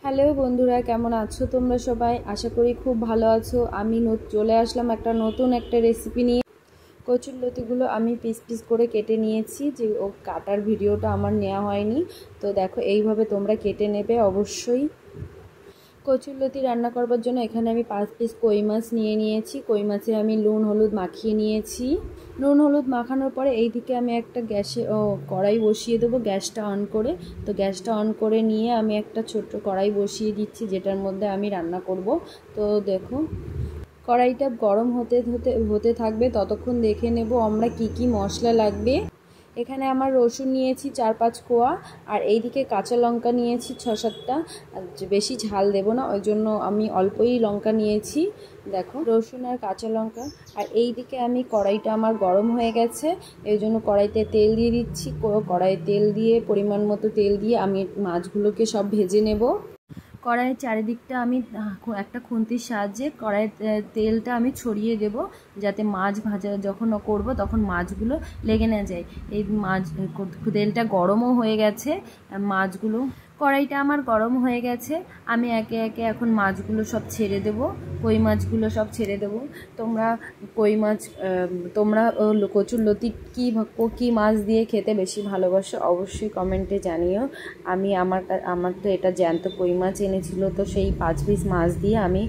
Hello বন্ধুরা, কেমন আছো তোমরা সবাই? আশা করি খুব ভালো আছো। আমি চলে আসলাম নতুন একটা রেসিপি নিয়ে। কচুরলতিগুলো আমি পিস পিস করে কেটে নিয়েছি, যে কাটার ভিডিওটা আমার নেওয়া হয়নি। তো দেখো, এইভাবে তোমরা কেটে নেবে অবশ্যই। কচুরলতি রান্না করবার জন্য এখানে আমি 5 পিস কই মাছ নিয়ে নিয়েছি। কই মাছে আমি নুন হলুদ মাখিয়ে নিয়েছি। নুন হলুদ মাখানোর পরে এইদিকে আমি একটা কড়াই বসিয়ে দেবো গ্যাসটা অন করে। তো গ্যাসটা অন করে নিয়ে আমি একটা ছোট্ট কড়াই বসিয়ে দিচ্ছি, যেটার মধ্যে আমি রান্না করব। তো দেখো, কড়াইটা গরম হতে হতে হতে থাকবে, ততক্ষণ দেখে নেব আমরা কি কি মশলা লাগবে। এখানে আমার রসুন নিয়েছি 4-5 কোয়া, আর এইদিকে কাঁচা লঙ্কা নিয়েছি 6-7টা। বেশি ঝাল দেব না, ওই জন্য আমি অল্পই লঙ্কা নিয়েছি। দেখো, রসুন আর কাঁচা লঙ্কা। আর এইদিকে আমি কড়াইটা আমার গরম হয়ে গেছে, এই জন্য কড়াইতে তেল দিয়ে দিচ্ছি। কড়াইয়ে তেল দিয়ে পরিমাণ মতো তেল দিয়ে আমি মাছগুলোকে সব ভেজে নেব। কড়াইয়ের চারিদিকটা আমি একটা খুন্তির সাহায্যে কড়াইয়ের তেলটা আমি ছড়িয়ে দেব, যাতে মাছ ভাজা যখন করব তখন মাছগুলো লেগে না যায়। এই তেলটা গরমও হয়ে গেছে। মাছগুলো, কড়াইটা আমার গরম হয়ে গেছে। আমি একে একে এখন মাছগুলো সব ছেড়ে দেব, কই মাছগুলো সব ছেড়ে দেব। তোমরা কচুরলতি কী মাছ দিয়ে খেতে বেশি ভালোবাসো অবশ্যই কমেন্টে জানিও। আমার তো এটা জ্যান্ত কই মাছ এনেছিল, তো সেই 5 পিস মাছ দিয়ে আমি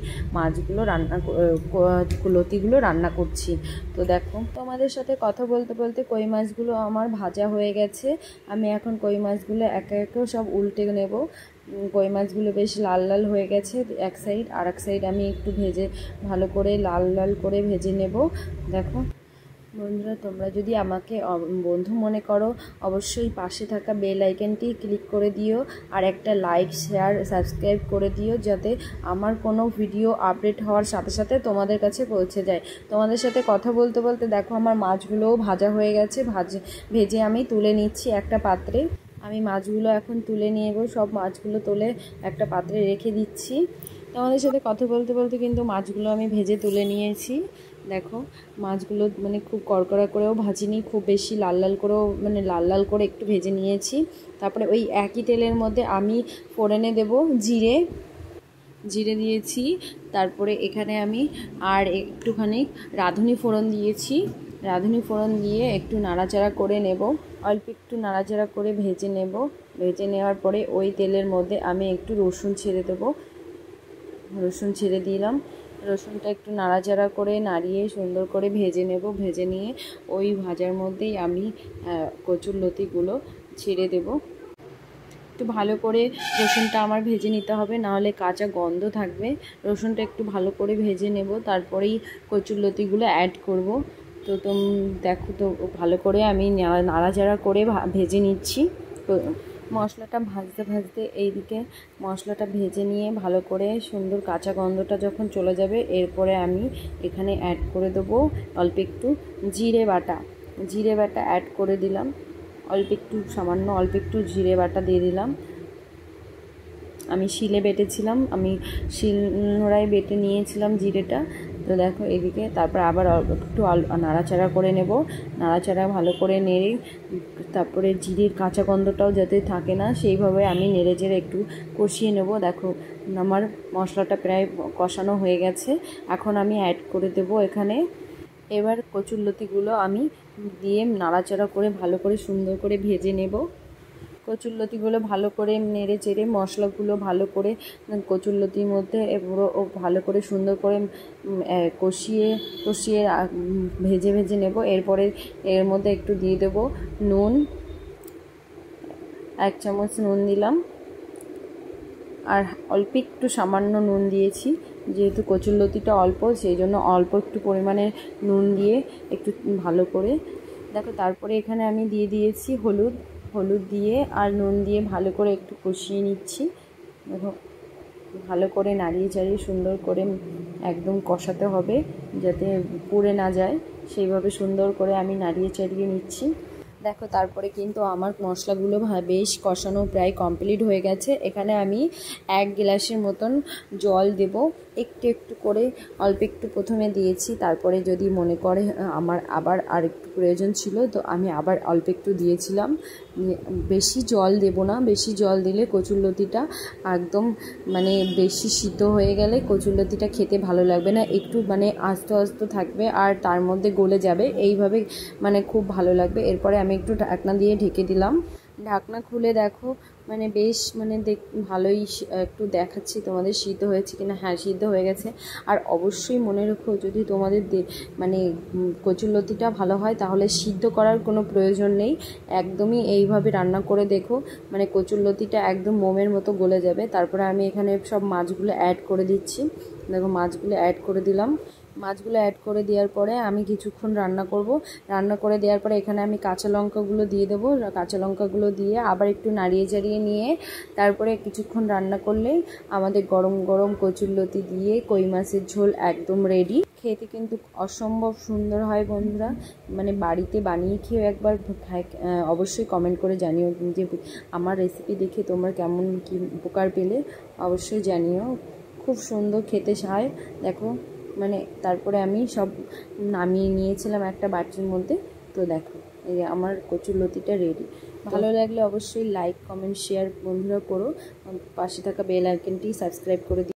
লতিগুলো রান্না করছি। তো দেখো, তোমাদের সাথে কথা বলতে বলতে কই মাছগুলো আমার ভাজা হয়ে গেছে। আমি এখন কই মাছগুলো একে একেও সব উল্টে নেব। কই মাছগুলো বেশ লাল লাল হয়ে গেছে এক সাইড, আর এক সাইড আমি একটু ভালো করে লাল লাল করে ভেজে নেব। দেখো বন্ধুরা, তোমরা যদি আমাকে বন্ধু মনে করো, অবশ্যই পাশে থাকা বেল আইকনটি ক্লিক করে দিও, আর একটা লাইক শেয়ার সাবস্ক্রাইব করে দিও, যাতে আমার কোনো ভিডিও আপডেট হওয়ার সাথে সাথে তোমাদের কাছে পৌঁছে যায়। তোমাদের সাথে কথা বলতে বলতে দেখো, আমার মাছগুলোও ভাজা হয়ে গেছে। ভেজে আমি তুলে নিচ্ছি একটা পাত্রে। আমি মাছগুলো এখন তুলে নিয়ে নেব। সব মাছগুলো তুলে একটা পাত্রে রেখে দিচ্ছি। তোমাদের সাথে কথা বলতে বলতে কিন্তু মাছগুলো আমি ভেজে তুলে নিয়েছি। দেখো, মাছগুলো খুব কড়কড়া করেও ভাজিনি, খুব বেশি লাল লাল করেও লাল লাল করে একটু ভেজে নিয়েছি। তারপরে ওই একই তেলের মধ্যে আমি ফোড়নে দেব জিরে দিয়েছি। তারপরে এখানে আমি আর একটুখানি রাঁধুনি ফোড়ন দিয়েছি। রাঁধুনি ফোড়ন দিয়ে একটু নাড়াচাড়া করে নেব, অল্প একটু নাড়াচাড়া করে ভেজে নেব। ভেজে নেওয়ার পরে ওই তেলের মধ্যে আমি একটু রসুন ছেড়ে দেবো। রসুন ছেড়ে দিলাম। রসুনটা একটু নাড়াচাড়া করে নাড়িয়ে সুন্দর করে ভেজে নেব। ভেজে নিয়ে ওই ভাজার মধ্যেই আমি কচুরলতিগুলো ছেড়ে দেব। একটু ভালো করে রসুনটা আমার ভেজে নিতে হবে, নাহলে কাঁচা গন্ধ থাকবে। রসুনটা একটু ভালো করে ভেজে নেব, তারপরেই কচুরলতিগুলো অ্যাড করব। তো দেখো, তো ভালো করে আমি নাড়াচাড়া করে ভেজে নিচ্ছি। মশলাটা ভাজতে ভাজতে এইদিকে মশলাটা ভেজে নিয়ে ভালো করে সুন্দর কাঁচা গন্ধটা যখন চলে যাবে, এরপরে আমি এখানে অ্যাড করে দেবো অল্প একটু জিরে বাটা অ্যাড করে দিলাম। সামান্য অল্প একটু জিরে বাটা দিয়ে দিলাম। আমি শিলে বেটেছিলাম, আমি শিলনোড়ায় বেটে নিয়েছিলাম জিরেটা। তো দেখো এদিকে, তারপর আবার একটু নাড়াচাড়া করে নেব। নাড়াচাড়া ভালো করে নেড়ে, তারপরে জিরের কাঁচা গন্ধটাও যাতে থাকে না, সেইভাবে আমি নেড়ে চেড়ে একটু কষিয়ে নেব। দেখো, আমার মশলাটা প্রায় কষানো হয়ে গেছে। এখন আমি অ্যাড করে দেব এখানে। এবার কচুরলতিগুলো আমি দিয়ে নাড়াচাড়া করে ভালো করে সুন্দর করে ভেজে নেব। কচুরলতিগুলো ভালো করে নেড়ে চেড়ে মশলাগুলো ভালো করে কচুরলতির মধ্যে পুরো ভালো করে সুন্দর করে কষিয়ে ভেজে নেব। এরপরে এর মধ্যে একটু দিয়ে দেব নুন, 1 চামচ নুন দিলাম। আর অল্প একটু সামান্য নুন দিয়েছি, যেহেতু কচুরলতিটা অল্প, সেই জন্য অল্প একটু পরিমাণে নুন দিয়ে একটু ভালো করে দেখো। তারপরে এখানে আমি দিয়ে দিয়েছি হলুদ দিয়ে আর নুন দিয়ে ভালো করে একটু কষিয়ে নিচ্ছি। দেখো, ভালো করে নাড়িয়ে চাড়িয়ে সুন্দর করে একদম কষাতে হবে, যাতে পুড়ে না যায়, সেইভাবে সুন্দর করে আমি নাড়িয়ে চাড়িয়ে নিচ্ছি। দেখো, তারপরে কিন্তু আমার মশলাগুলো বেশ কষানো প্রায় কমপ্লিট হয়ে গেছে। এখানে আমি 1 গ্লাসের মতন জল দেব, একটু একটু করে। অল্প একটু প্রথমে দিয়েছি, তারপরে যদি মনে করে আমার আবার আর একটু প্রয়োজন ছিল, তো আমি আবার অল্প একটু দিয়েছিলাম। বেশি জল দেব না, বেশি জল দিলে কচুরলতিটা একদম মানে বেশি সিদ্ধ হয়ে গেলে কচুরলতিটা খেতে ভালো লাগবে না, একটু মানে আস্তে আস্তে থাকবে আর তার মধ্যে গলে যাবে, এইভাবে মানে খুব ভালো লাগবে। এরপরে আমি একটু ঢাকনা দিয়ে ঢেকে দিলাম। ঢাকনা খুলে দেখো মানে বেশ মানে ভালোই একটু দেখাচ্ছি তোমাদের সিদ্ধ হয়েছে কিনা। হ্যাঁ, সিদ্ধ হয়ে গেছে। আর অবশ্যই মনে রেখো, যদি তোমাদের মানে কচুরলতিটা ভালো হয় তাহলে সিদ্ধ করার কোনো প্রয়োজন নেই, একদমই এইভাবে রান্না করে দেখো, মানে কচুরলতিটা একদম মোমের মতো গলে যাবে। তারপরে আমি এখানে সব মাছগুলো অ্যাড করে দিচ্ছি। দেখো মাছগুলো অ্যাড করে দিলাম। মাছগুলো অ্যাড করে দেওয়ার পরে আমি কিছুক্ষণ রান্না করব। রান্না করে দেওয়ার পরে এখানে আমি কাঁচা লঙ্কাগুলো দিয়ে দেবো। কাঁচা লঙ্কাগুলো দিয়ে আবার একটু নাড়িয়ে চাড়িয়ে নিয়ে তারপরে কিছুক্ষণ রান্না করলেই আমাদের গরম গরম কচুরলতি দিয়ে কই মাছের ঝোল একদম রেডি। খেতে কিন্তু অসম্ভব সুন্দর হয় বন্ধুরা, মানে বাড়িতে বানিয়ে খেয়েও একবার অবশ্যই কমেন্ট করে জানিও যে আমার রেসিপি দেখে তোমরা কেমন কি উপকার পেলে, অবশ্যই জানিও। খুব সুন্দর খেতে হয় দেখো। মানে তারপরে আমি সব নামিয়ে নিয়েছিলাম একটা বাটির মধ্যে। তো দেখো এই আমার কচুরলতিটা রেডি। ভালো লাগলে অবশ্যই লাইক কমেন্ট শেয়ার বন্ধুরা করো। পাশে থাকা বেল আইকনটি সাবস্ক্রাইব করে দিও।